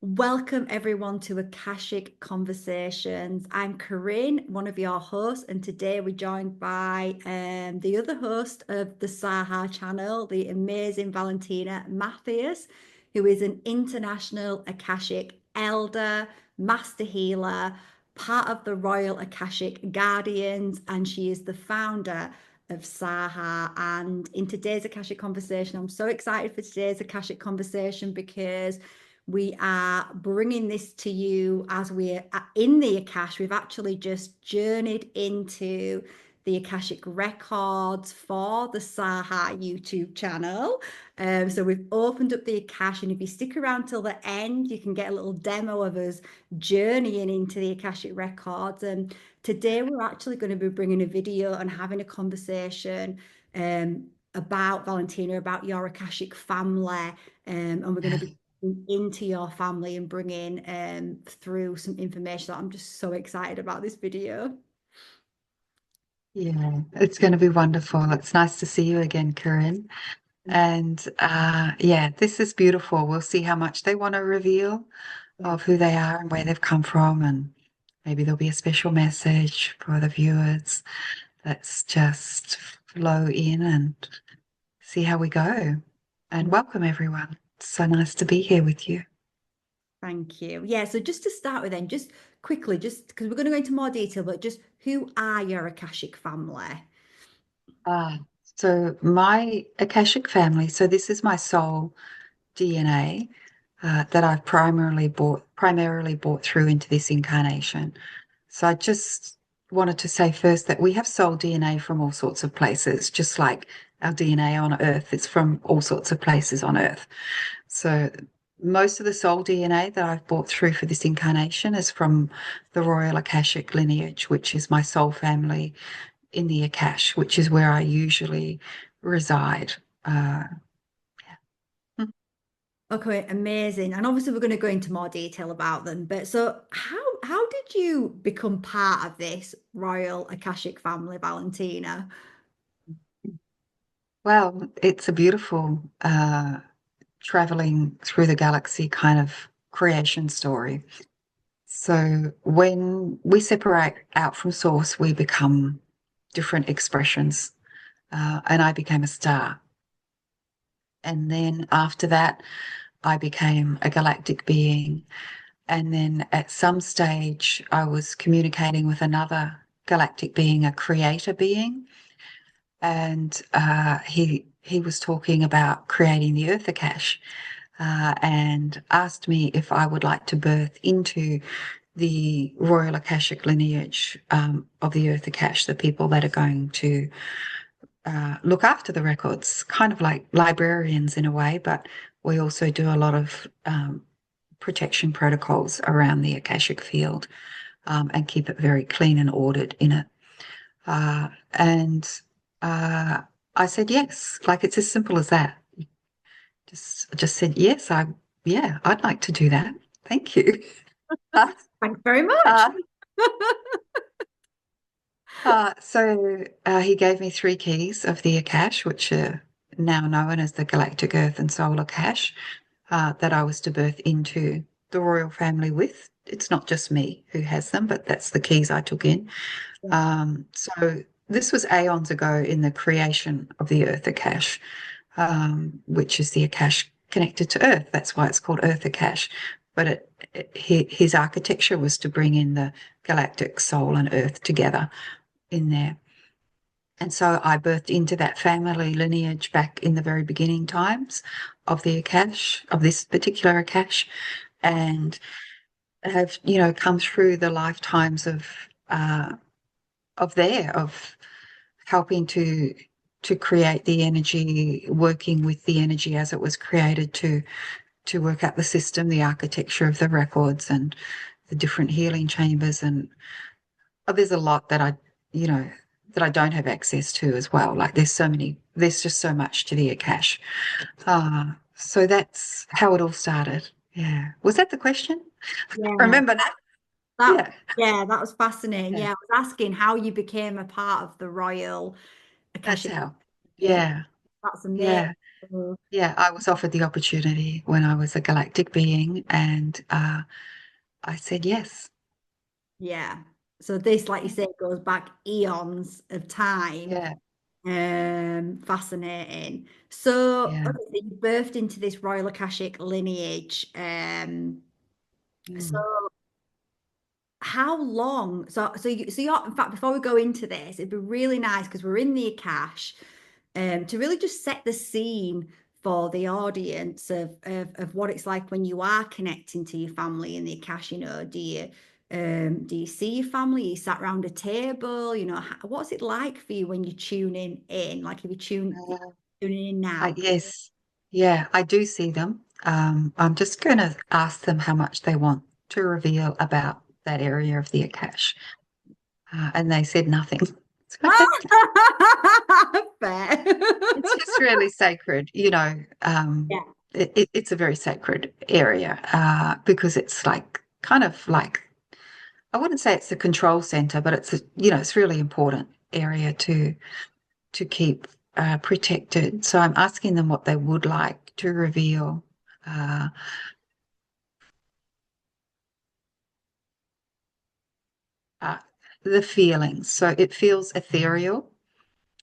Welcome everyone to Akashic Conversations. I'm Corinne, one of your hosts, and today we're joined by the other host of the Saha channel, the amazing Valentina Matthias, who is an international Akashic elder, master healer, part of the Royal Akashic Guardians, and she is the founder of Saha. And in today's Akashic Conversation, I'm so excited for today's Akashic Conversation because we are bringing this to you as we're in the Akash. We've actually just journeyed into the Akashic records for the Saha YouTube channel. So we've opened up the Akash, and if you stick around till the end, you can get a little demo of us journeying into the Akashic records. And today we're actually going to be bringing a video and having a conversation about Valentina, about your Akashic family, and we're going to be into your family and bring in through some information. I'm just so excited about this video. Yeah, it's going to be wonderful. It's nice to see you again, Corinne. And yeah, this is beautiful. We'll see how much they want to reveal of who they are and where they've come from. And maybe there'll be a special message for the viewers. Let's just flow in and see how we go. And welcome, everyone. It's so nice to be here with you. Thank you. Yeah, so just to start with then, just quickly, just because we're going to go into more detail, but just who are your Akashic family? Ah, so my Akashic family, so this is my soul DNA that I've primarily brought through into this incarnation. So I just wanted to say first that we have soul DNA from all sorts of places, just like our DNA on Earth is from all sorts of places on Earth. So most of the soul DNA that I've brought through for this incarnation is from the Royal Akashic lineage, which is my soul family in the Akash, which is where I usually reside. Okay, amazing. And obviously we're going to go into more detail about them. But so how did you become part of this Royal Akashic family, Valentina? Well, it's a beautiful traveling through the galaxy kind of creation story. So when we separate out from source, we become different expressions. And I became a star. And then after that, I became a galactic being. And then at some stage, I was communicating with another galactic being, a creator being. And he was talking about creating the Earth Akash, and asked me if I would like to birth into the Royal Akashic lineage of the Earth Akash, the people that are going to look after the records, kind of like librarians in a way, but we also do a lot of protection protocols around the Akashic field, and keep it very clean and ordered in it. And I said yes, like it's as simple as that. Just said yes. Yeah, I'd like to do that. Thank you. Thanks very much. Uh, so he gave me 3 keys of the Akash, which are now known as the Galactic Earth and Soul Akash, that I was to birth into the royal family with. It's not just me who has them, but that's the keys I took in. So this was aeons ago in the creation of the Earth Akash, which is the Akash connected to Earth. That's why it's called Earth Akash. But his architecture was to bring in the galactic soul and Earth together in there. And so I birthed into that family lineage back in the very beginning times of the Akash, of this particular Akash, and have, come through the lifetimes of helping to create the energy, working with the energy as it was created to work out the system, the architecture of the records and the different healing chambers. And there's a lot that I don't have access to as well. Like there's just so much to the Akash. So that's how it all started. Yeah. Was that the question? Yeah. Remember that? Yeah. Yeah, that was fascinating. Yeah. Yeah, I was asking how you became a part of the Royal That's Akashic. how. Yeah, Yeah. that's amazing. Yeah. Yeah, I was offered the opportunity when I was a galactic being, and I said yes. Yeah. So this, like you say, goes back eons of time. Yeah, Fascinating. So, yeah. okay, you birthed into this Royal Akashic lineage. So Mm. how long? So you're, in fact, before we go into this, it'd be really nice because we're in the Akash, to really just set the scene for the audience of what it's like when you are connecting to your family in the Akash. Do you see your family? You sat around a table, what's it like for you when you're tuning in? Like if Uh, tuning in now. yes, yeah, I do see them. I'm just going to ask them how much they want to reveal about that area of the Akash. And they said nothing. Fair. It's just really sacred, Yeah, it's a very sacred area because it's like kind of like, I wouldn't say it's the control center, but it's really important area to keep protected. So I'm asking them what they would like to reveal. Uh, uh, the feelings. So it feels ethereal.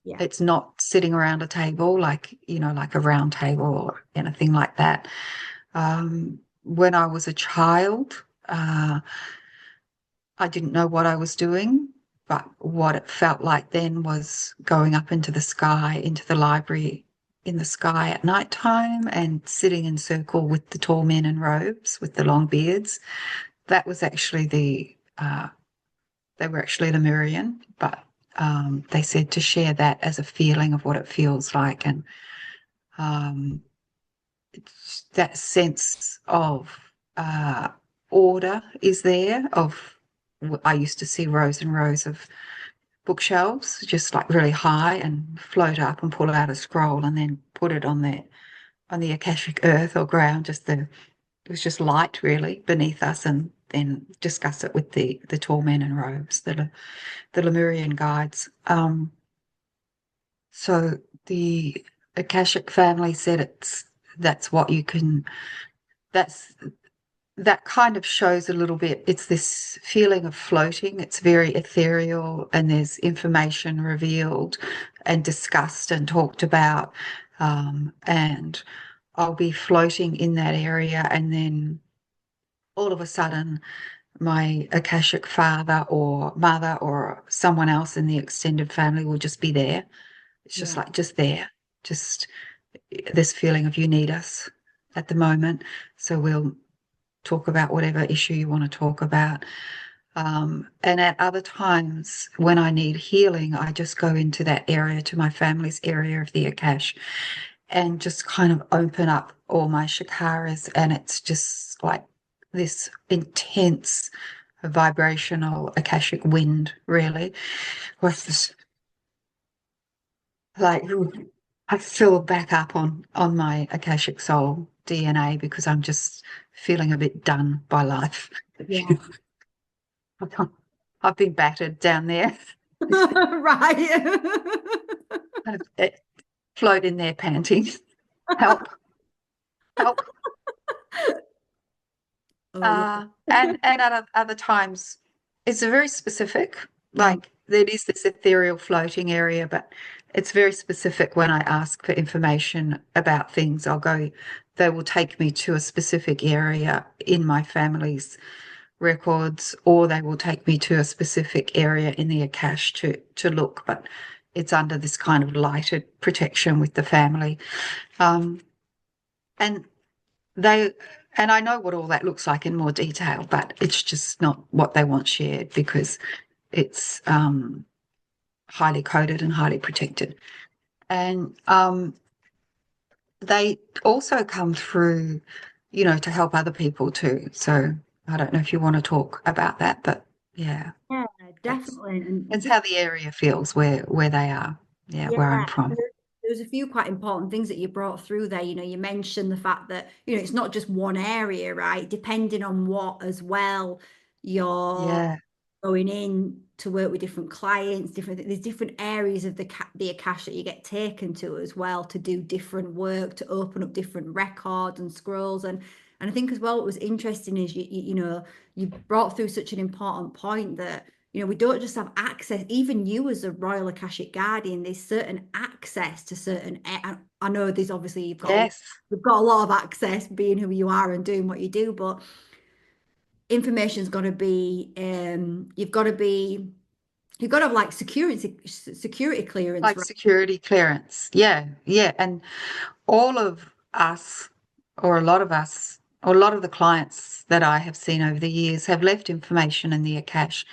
yeah, It's not sitting around a table like a round table or anything like that. When I was a child, I didn't know what I was doing, but what it felt like then was going up into the sky, into the library in the sky at night time and sitting in circle with the tall men in robes with the long beards. That was actually they were actually Lemurian, but they said to share that as a feeling of what it feels like. And um, it's that sense of uh, order is there. I used to see rows and rows of bookshelves, just like really high, and float up and pull out a scroll and then put it on the Akashic earth or ground. It was just light really beneath us, and then discuss it with the tall men in robes, the Lemurian guides. So the Akashic family said that's what you can. That's that kind of shows a little bit. It's this feeling of floating. It's very ethereal, and there's information revealed and discussed and talked about. And I'll be floating in that area, and then all of a sudden, my Akashic father or mother or someone else in the extended family will just be there. It's just yeah. like just there, just this feeling of you need us at the moment. So we'll talk about whatever issue you want to talk about. And at other times when I need healing, I just go into that area, to my family's area of the Akash, and just kind of open up all my chakras. And it's just like this intense vibrational Akashic wind, really, with this like I fill back up on my Akashic soul DNA because I'm just feeling a bit done by life. Yeah. I've been battered down there. Right. Kind of float in there panting. Help, help. Oh yeah. And at other times, it's a very specific, Mm, like there is this ethereal floating area, but it's very specific when I ask for information about things. They will take me to a specific area in my family's records, or they will take me to a specific area in the Akash to look, but it's under this kind of lighted protection with the family. Um, and they and I know what all that looks like in more detail, but it's just not what they want shared because it's highly coded and highly protected. And they also come through, to help other people too. So I don't know if you want to talk about that, but yeah, yeah, that's definitely. And that's just how the area feels where they are. Yeah, yeah, where I'm from. there's a few quite important things that you brought through there. You mentioned the fact that, it's not just one area, right? Depending on what as well you're Yeah. going in to work with different clients, there's different areas of the Akash that you get taken to as well to do different work, to open up different records and scrolls. And I think as well, what was interesting is you brought through such an important point that we don't just have access. Even you as a Royal Akashic Guardian, there's certain access to certain. I know there's obviously Yes, you've got a lot of access being who you are and doing what you do, but information's got to be you've got to have like security clearance, like right? security clearance. Yeah, yeah. And all of us, or a lot of us, or a lot of the clients that I have seen over the years have left information in the Akash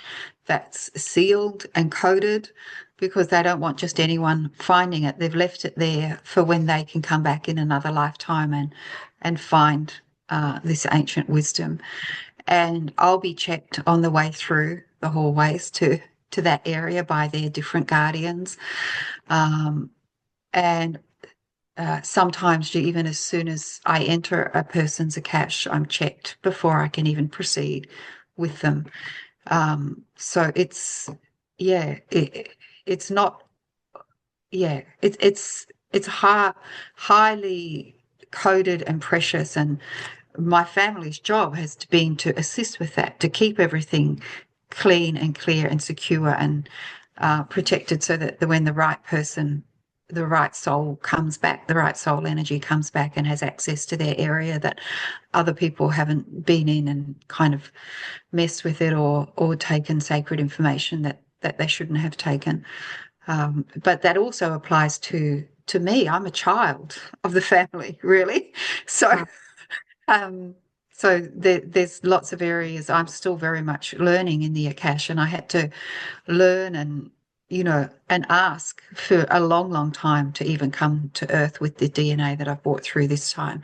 that's sealed and coded because they don't want just anyone finding it. They've left it there for when they can come back in another lifetime and find this ancient wisdom. And I'll be checked on the way through the hallways to that area by their different guardians. Um, and sometimes even as soon as I enter a person's Akash, I'm checked before I can even proceed with them. So yeah, it's not, yeah, it's highly coded and precious. And my family's job has been to assist with that, to keep everything clean and clear and secure and protected so that when the right person, the right soul comes back, the right soul energy comes back and has access to their area that other people haven't been in and kind of messed with it or taken sacred information that they shouldn't have taken. But that also applies to me. I'm a child of the family, really. So Right. um, there's lots of areas I'm still very much learning in the Akash, and I had to learn and ask for a long, long time to even come to Earth with the DNA that I've brought through this time.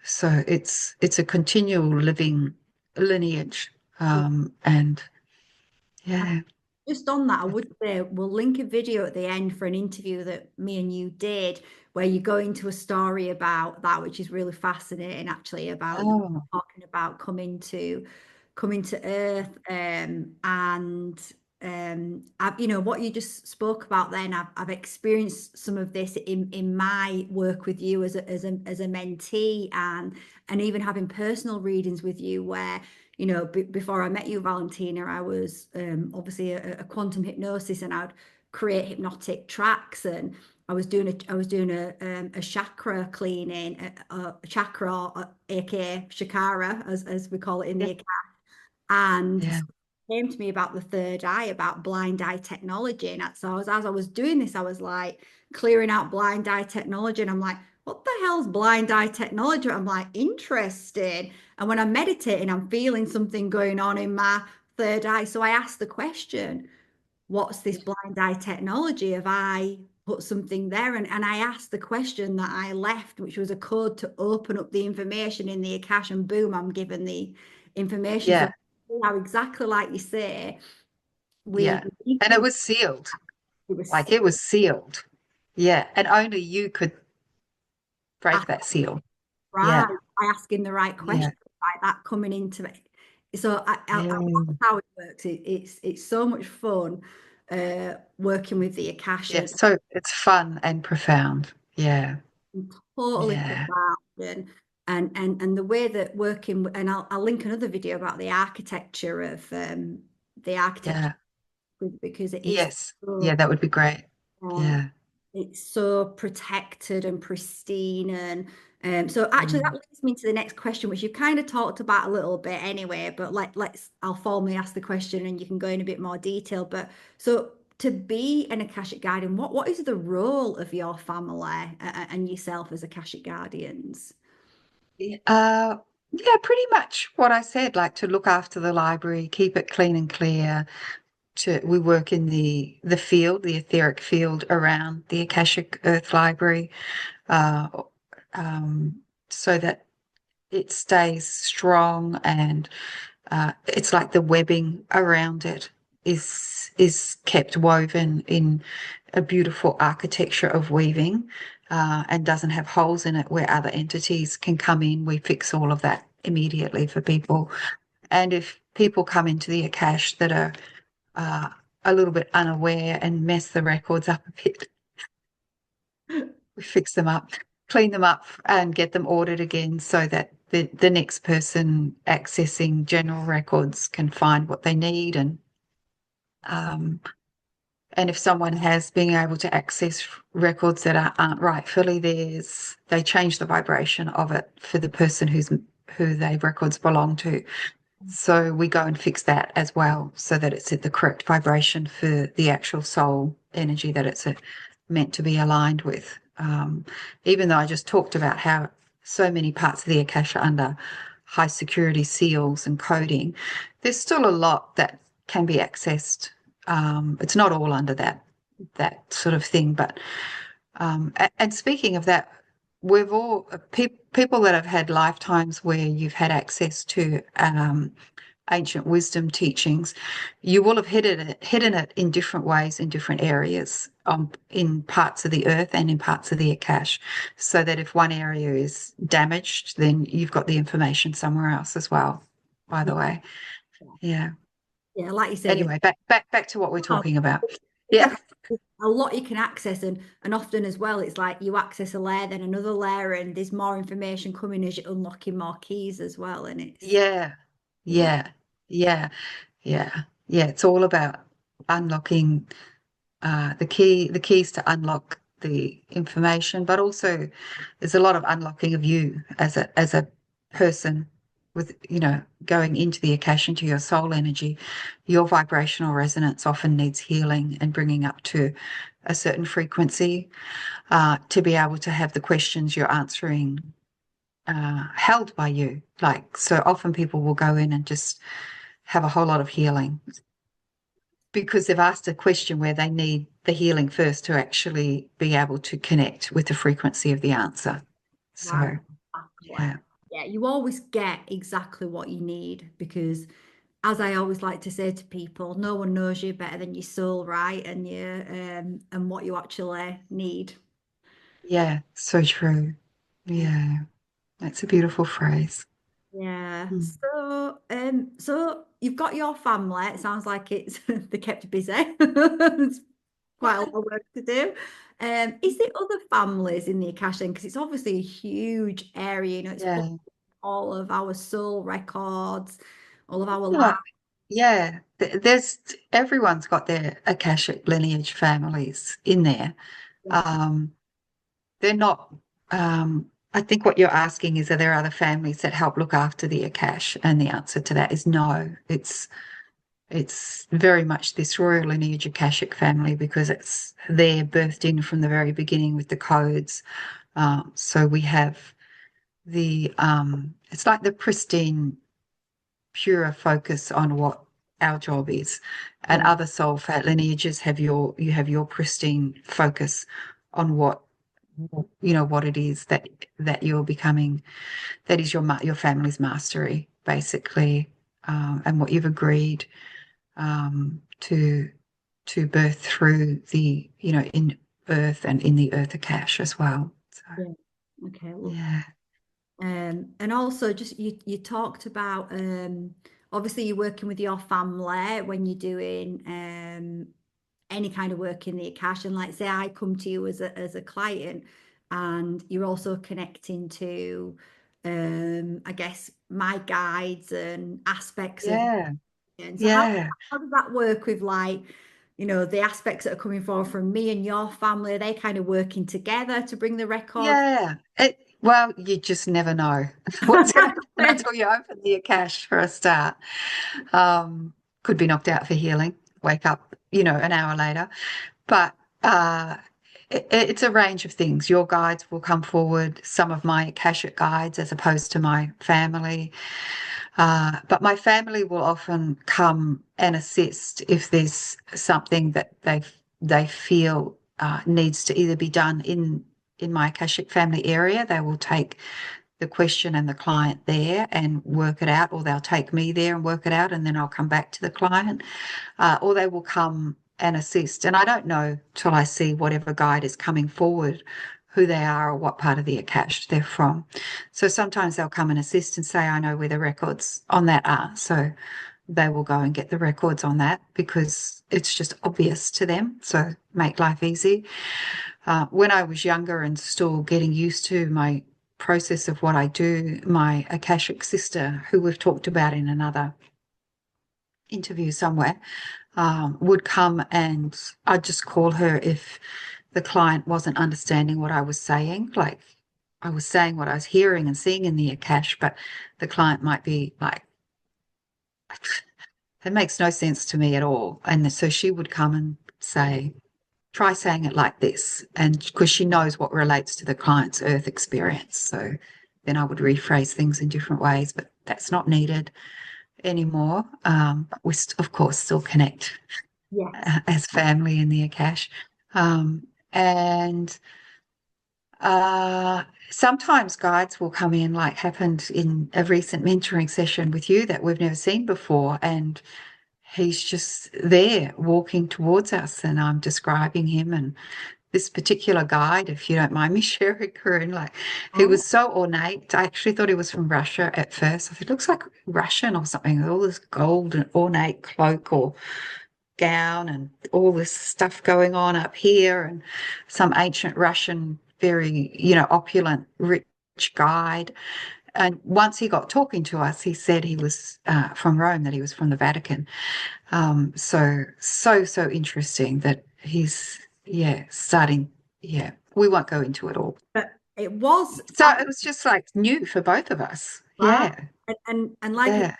So it's a continual living lineage, and yeah, Just on that, I would say we'll link a video at the end for an interview that me and you did, where you go into a story about that, which is really fascinating, actually, about you oh talking about coming to Earth, and what you just spoke about. Then I've experienced some of this in my work with you as a mentee, and even having personal readings with you, where before I met you, Valentina, I was obviously a quantum hypnosis, and I'd create hypnotic tracks, and I was doing a chakra cleaning, a chakra, aka shakara, as we call it in yeah, the account, and yeah, came to me about the third eye, about blind eye technology. And so as I was doing this, I was like clearing out blind eye technology. And I'm like, what the hell's blind eye technology? I'm like, interested. And when I'm meditating, I'm feeling something going on in my third eye. So I asked the question, what's this blind eye technology? Have I put something there? And I asked the question that I left, which was a code to open up the information in the Akash, and boom, I'm given the information. So yeah, now, exactly like you say, we yeah. And it we was sealed, it was like it was sealed. Yeah, and only you could break asked that seal. right Yeah, by asking the right yeah, question, like that coming into it. So yeah, that's how it works. It's so much fun working with the yeah. Akasha. So it's fun and profound. Yeah, Totally yeah, profound, and the way that working, and I'll link another video about the architecture of the architecture, yeah. because it is Yes. Yeah, so that would be great. um, Yeah. it's so protected and pristine. And so actually that Mm. leads me to the next question, which you've kind of talked about a little bit anyway, but I'll formally ask the question and you can go in a bit more detail. But so to be an Akashic Guardian, what is the role of your family and yourself as Akashic Guardians? Yeah, pretty much what I said, like to look after the library, keep it clean and clear. We work in the field, the etheric field around the Akashic Earth Library, uh, um, so that it stays strong and it's like the webbing around it is kept woven in a beautiful architecture of weaving and doesn't have holes in it where other entities can come in. We fix all of that immediately for people. And if people come into the Akash that are a little bit unaware and mess the records up a bit. We fix them up, clean them up, and get them ordered again so that the next person accessing general records can find what they need. Um, and if someone has been able to access records that aren't rightfully theirs, they change the vibration of it for the person who their records belong to. So we go and fix that as well so that it's at the correct vibration for the actual soul energy that it's meant to be aligned with. Even though I just talked about how so many parts of the Akasha under high security seals and coding, there's still a lot that can be accessed. It's not all under that sort of thing, but and speaking of that, we've all people that have had lifetimes where you've had access to ancient wisdom teachings, you will have hidden it in different ways in different areas, in parts of the earth and in parts of the Akash, so that if one area is damaged, then you've got the information somewhere else as well. By the Yeah, way, yeah. yeah, like you say, Anyway, back to what we're oh, talking about. Yeah, exactly. There's a lot you can access, and often as well, it's like you access a layer, then another layer, and there's more information coming as you're unlocking more keys as well. And it's yeah, yeah, yeah, yeah, yeah, yeah. It's all about unlocking the keys to unlock the information, but also there's a lot of unlocking of you as a person with, going into the Akash, into your soul energy. Your vibrational resonance often needs healing and bringing up to a certain frequency to be able to have the questions you're answering held by you. Like, so often people will go in and just have a whole lot of healing because they've asked a question where they need the healing first to actually be able to connect with the frequency of the answer. right. So, Exactly. yeah, Yeah, you always get exactly what you need because, as I always like to say to people, no one knows you better than your soul, right? And what you actually need. yeah, so true. Yeah. Yeah, that's a beautiful phrase. Yeah. Mm. So you've got your family. It sounds like it's they kept you busy. It's quite a lot of work to do. Is there other families in the Akasha? Because it's obviously a huge area, it's full of Yeah. all of our soul records, all of our lives. Like, yeah, there's everyone's got their Akashic lineage families in there. Yeah. Um, they're not, I think what you're asking is, are there other families that help look after the Akash? And the answer to that is no. It's very much this royal lineage Akashic family because it's there birthed in from the very beginning with the codes. So we have it's like the pristine, pure focus on what our job is. And Yeah. other soul fat lineages you have your pristine focus on what it is that you're becoming, that is your family's mastery, basically, and what you've agreed to birth through in earth and in the earth Akash as well. So Yeah. Okay. yeah, And also just you talked about obviously you're working with your family when you're doing any kind of work in the Akash, and like say I come to you as a client and you're also connecting to I guess my guides and aspects of yeah, and so yeah, how does that work with like the aspects that are coming forward from me and your family? Are they kind of working together to bring the records? yeah. Well, you just never know what's going to happen until you open the Akash for a start. Could be knocked out for healing, wake up, an hour later. But it's a range of things. Your guides will come forward, some of my Akashic guides, as opposed to my family. But my family will often come and assist if there's something that they feel needs to either be done in my Akashic family area. They will take the question and the client there and work it out, or they'll take me there and work it out, and then I'll come back to the client, or they will come and assist. And I don't know till I see whatever guide is coming forward who they are or what part of the Akash they're from. So sometimes they'll come and assist and say, I know where the records on that are. So they will go and get the records on that because it's just obvious to them. So make life easy. When I was younger and still getting used to my process of what I do, my Akashic sister, who we've talked about in another interview somewhere, would come and I'd just call her if the client wasn't understanding what I was saying. Like I was saying what I was hearing and seeing in the Akash, but the client might be like, it makes no sense to me at all. And so she would come and say, try saying it like this. And because she knows what relates to the client's earth experience. So then I would rephrase things in different ways, but that's not needed anymore. But we, of course, still connect Yes. as family in the Akash. And sometimes guides will come in, like happened in a recent mentoring session with you that we've never seen before. And he's just there walking towards us, and I'm describing him. And this particular guide, if you don't mind me sharing, Corinne, like he Oh, was so ornate. I actually thought he was from Russia at first. I thought, it looks like Russian or something, with all this gold and ornate cloak or gown and all this stuff going on up here, and some ancient Russian, very, opulent, rich guide. And once he got talking to us, he said he was from Rome, that he was from the Vatican. So interesting that he's, yeah, starting, yeah, we won't go into it all. but it was So it was just like new for both of us. right. Yeah, And like you, yeah,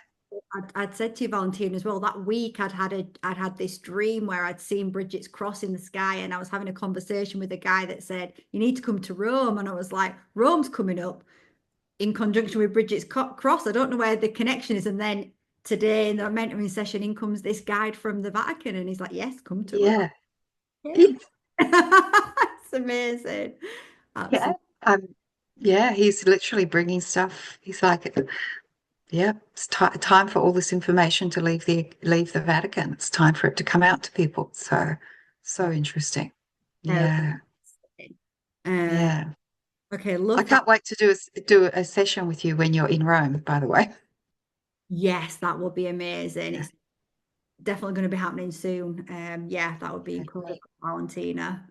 I'd said to you, Valentine, as well, that week I'd had this dream where I'd seen Bridget's cross in the sky, and I was having a conversation with a guy that said, "You need to come to Rome." And I was like, "Rome's coming up in conjunction with Bridget's cross. I don't know where the connection is." And then today in the mentoring session, in comes this guide from the Vatican, and he's like, "Yes, come to Rome." yeah, Yeah. yeah, It's amazing. yeah. Absolutely. Yeah, he's literally bringing stuff. He's like, yeah, it's time for all this information to leave the Vatican. It's time for it to come out to people. So interesting. Very Yeah, interesting. Uh, yeah. okay, I love that. can't wait to do a session with you when you're in Rome, by the way. Yes, that will be amazing. Yeah, It's definitely going to be happening soon. Yeah, that would be okay, incredible, great. Valentina.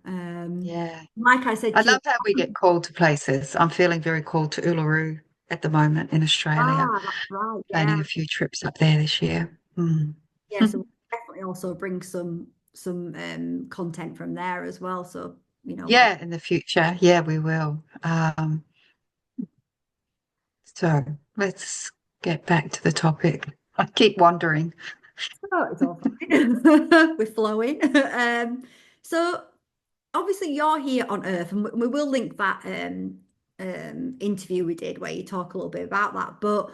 Yeah. Like I said I to you, love how we get called to places. I'm feeling very called to Uluru at the moment in Australia, that's right. Yeah, planning a few trips up there this year. Mm. yeah. So we'll definitely also bring some content from there as well. So what? Yeah, in the future. Yeah, we will. So let's get back to the topic. I keep wandering. Oh, it's all fine. We're flowing. So obviously you're here on Earth, and we will link that interview we did where you talk a little bit about that. But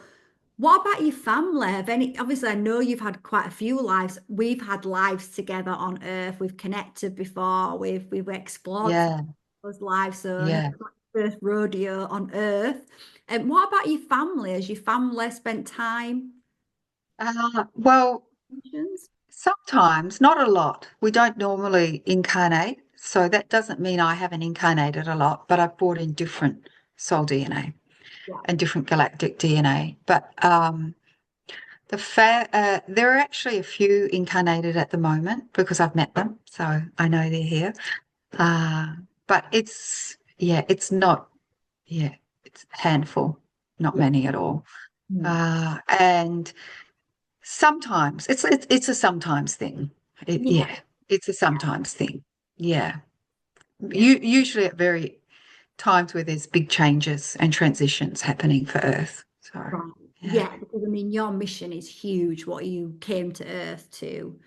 what about your family? Have any? Obviously, I know you've had quite a few lives. We've had lives together on Earth. We've connected before. We've explored some Yeah, of those lives. So never yeah. got your first rodeo on Earth. And what about your family? Has your family spent time? Well, Missions? sometimes, not a lot. We don't normally incarnate, so that doesn't mean I haven't incarnated a lot, but I've brought in different soul DNA Yeah. and different galactic DNA. But there are actually a few incarnated at the moment because I've met them, so I know they're here. Uh, but it's not, yeah, it's a handful, not Yeah. many at all. Hmm. And sometimes it's a sometimes thing. Yeah. Yeah, it's a Yeah. sometimes thing. Yeah, Yeah. usually at very times where there's big changes and transitions happening for Earth. So Right. yeah, Yeah, because I mean, your mission is huge. What you came to Earth to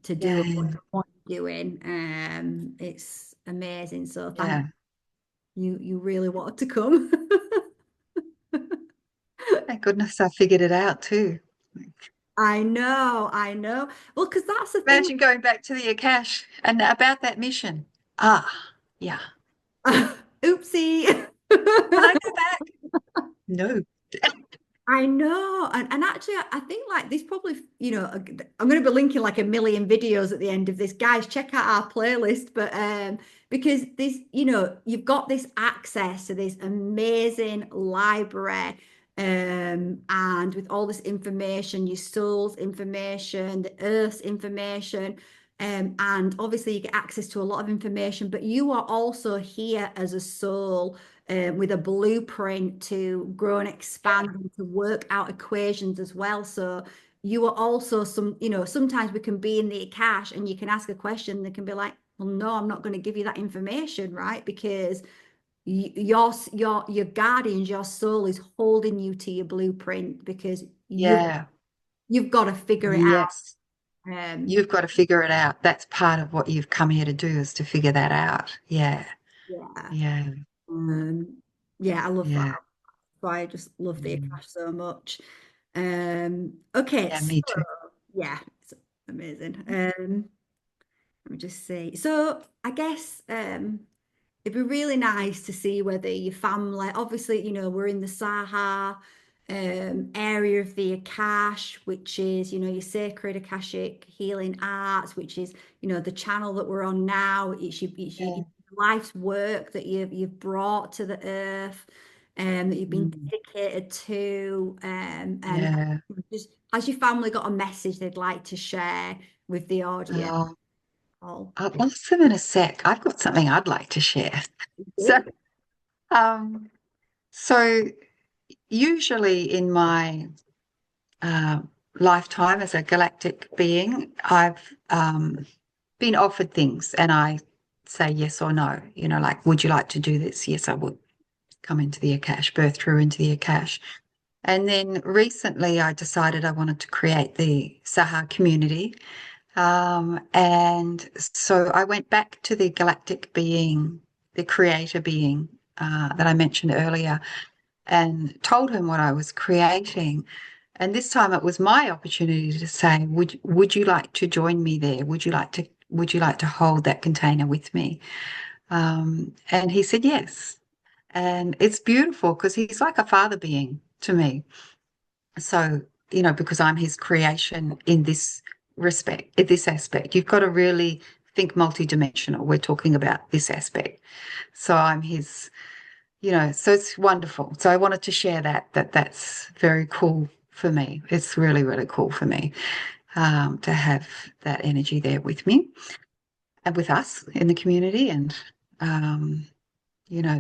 do and yeah, what you're doing, it's amazing. So thank yeah. you. You really wanted to come. Thank goodness I figured it out too. I know, I know. Well, because that's the thing. Imagine going back to the Akash and about that mission. Yeah. Oopsie. Can I go back? No. I know. And actually, I think like this probably, I'm going to be linking like a million videos at the end of this. Guys, check out our playlist. But because this, you've got this access to this amazing library And with all this information, your soul's information, the earth's information, and obviously you get access to a lot of information, but you are also here as a soul with a blueprint to grow and expand and to work out equations as well. So you are also sometimes we can be in the Akash and you can ask a question, and they can be like, well, no, I'm not going to give you that information, right? Because your guardians, your soul is holding you to your blueprint because Yeah. you've got to figure it out. Yes. Um, You've got to figure it out. That's part of what you've come here to do is to figure that out. Yeah. yeah. Yeah. Yeah, I love that. Yeah. Why I just love the Mm. Akash so much. Okay, Yeah, so me too. yeah, it's amazing. Let me just see. So I guess it'd be really nice to see whether your family, obviously, we're in the Saha area of the Akash, which is, your Sacred Akashic Healing Arts, which is, the channel that we're on now. It's your Yeah. life's work that you've brought to the earth, that you've been Mm. dedicated to, and Yeah. just has your family got a message they'd like to share with the audience? Oh, Oh, I'll ask them in a sec. I've got something I'd like to share. So, good. um, so usually in my uh, lifetime as a galactic being, I've been offered things and I say yes or no. Like, would you like to do this? Yes, I would. Come into the Akash, birth through into the Akash. And then recently I decided I wanted to create the Saha community. And so I went back to the galactic being, the creator being that I mentioned earlier, and told him what I was creating. And this time it was my opportunity to say, would you like to join me there? Would you like to hold that container with me? And he said yes. And it's beautiful because he's like a father being to me. So, because I'm his creation in this respect, in this aspect, you've got to really think multidimensional. We're talking about this aspect. So I'm his, so it's wonderful. So I wanted to share that's very cool for me. It's really, really cool for me to have that energy there with me and with us in the community. And,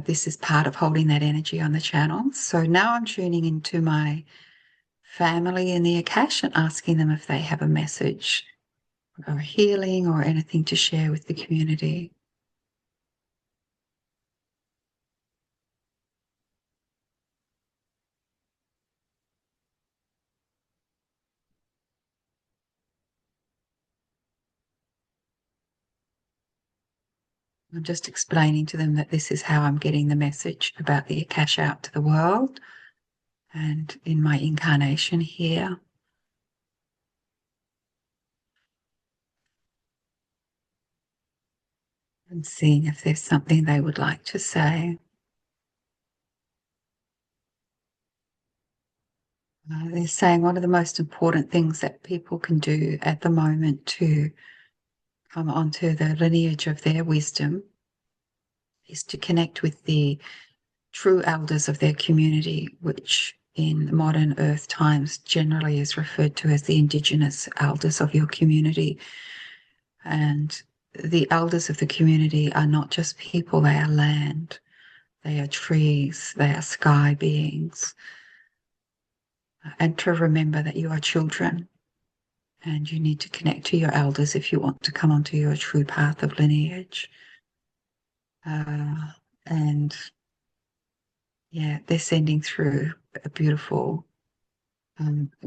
this is part of holding that energy on the channel. So now I'm tuning into my family in the Akash and asking them if they have a message or healing or anything to share with the community. I'm just explaining to them that this is how I'm getting the message about the Akash out to the world and in my incarnation here. And seeing if there's something they would like to say. They're saying one of the most important things that people can do at the moment to come onto the lineage of their wisdom is to connect with the true elders of their community, which in modern earth times generally is referred to as the indigenous elders of your community. And the elders of the community are not just people, they are land, they are trees, they are sky beings. And to remember that you are children and you need to connect to your elders if you want to come onto your true path of lineage. And yeah, they're sending through a beautiful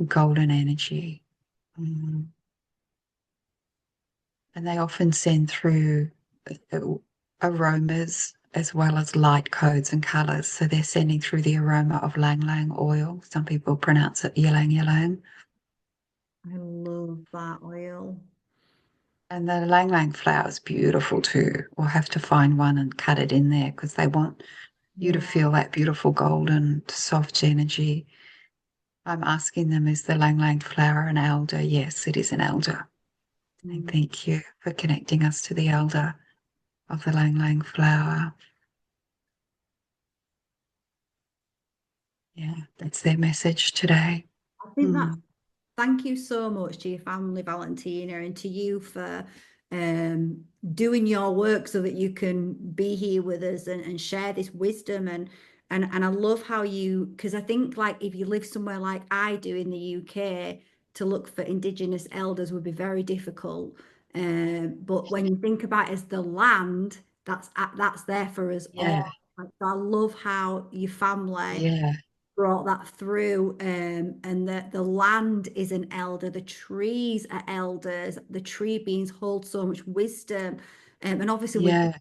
golden energy. Um, and they often send through uh, aromas as well as light codes and colours. So they're sending through the aroma of lang lang oil. Some people pronounce it ylang ylang. I love that oil. And the lang lang flower is beautiful too. We'll have to find one and cut it in there because they want you to Yeah. feel that beautiful golden, soft energy. I'm asking them, is the lang lang flower an elder? Yes, it is an elder. And Mm. thank you for connecting us to the elder of the lang lang flower. Yeah, that's their message today. I think that's Mm. thank you so much to your family, Valentina, and to you for um, doing your work so that you can be here with us and share this wisdom. And I love how you, because I think like if you live somewhere like I do in the UK, to look for Indigenous elders would be very difficult. But when you think about it as the land, that's there for us all. Yeah, Like, so I love how your family yeah, brought that through, and the land is an elder, the trees are elders, the tree beings hold so much wisdom, and obviously with yeah,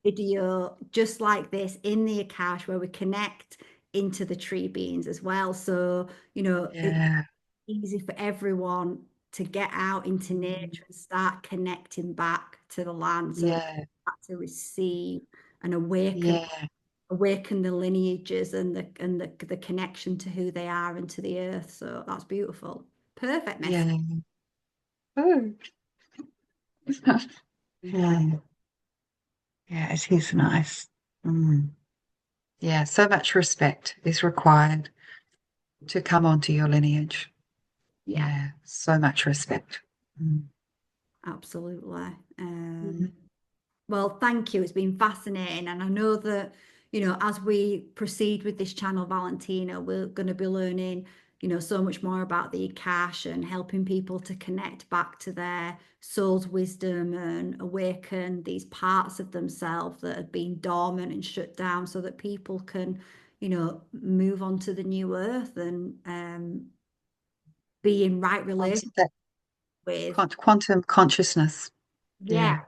video just like this in the Akash where we connect into the tree beings as well, so it's yeah, easy for everyone to get out into mm, nature and start connecting back to the land so that yeah, to receive and awaken yeah, the lineages and the connection to who they are and to the earth. So that's beautiful. Perfect message. yeah. Oh. Yeah, yeah, it is nice. Mm. Yeah, so much respect is required to come onto your lineage. Yeah, Yeah, so much respect. Mm. absolutely. Um, Mhm. Well, thank you. It's been fascinating. And I know that, as we proceed with this channel, Valentina, we're going to be learning, so much more about the Akash and helping people to connect back to their soul's wisdom and awaken these parts of themselves that have been dormant and shut down so that people can, move on to the new earth and be in right relation That with. quantum consciousness. Yeah, Yeah,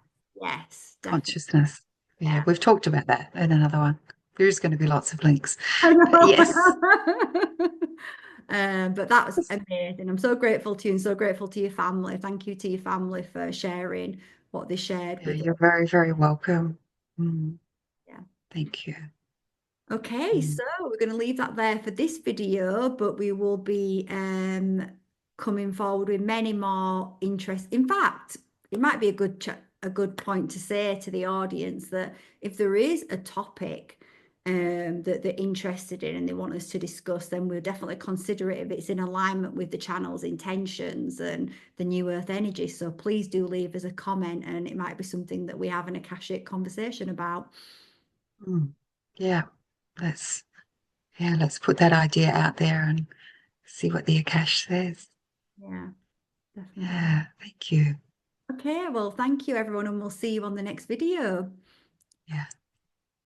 yes, definitely. consciousness. Yeah, Yeah. we've talked about that in another one. There's going to be lots of links. I But know. yes, But that was amazing. I'm so grateful to you and so grateful to your family. Thank you to your family for sharing what they shared yeah, with you're us. very, very welcome. Mm, Yeah. thank you. Okay, Mm, so we're going to leave that there for this video, but we will be coming forward with many more interest. In fact, it might be a good point to say to the audience that if there is a topic that they're interested in and they want us to discuss, then we'll definitely consider it if it's in alignment with the channel's intentions and the New Earth energy. So please do leave us a comment, and it might be something that we have an Akashic conversation about. mm. Yeah, let's let's put that idea out there and see what the Akash says. Yeah, definitely. Yeah, thank you. Okay, well, thank you everyone, and we'll see you on the next video. Yeah.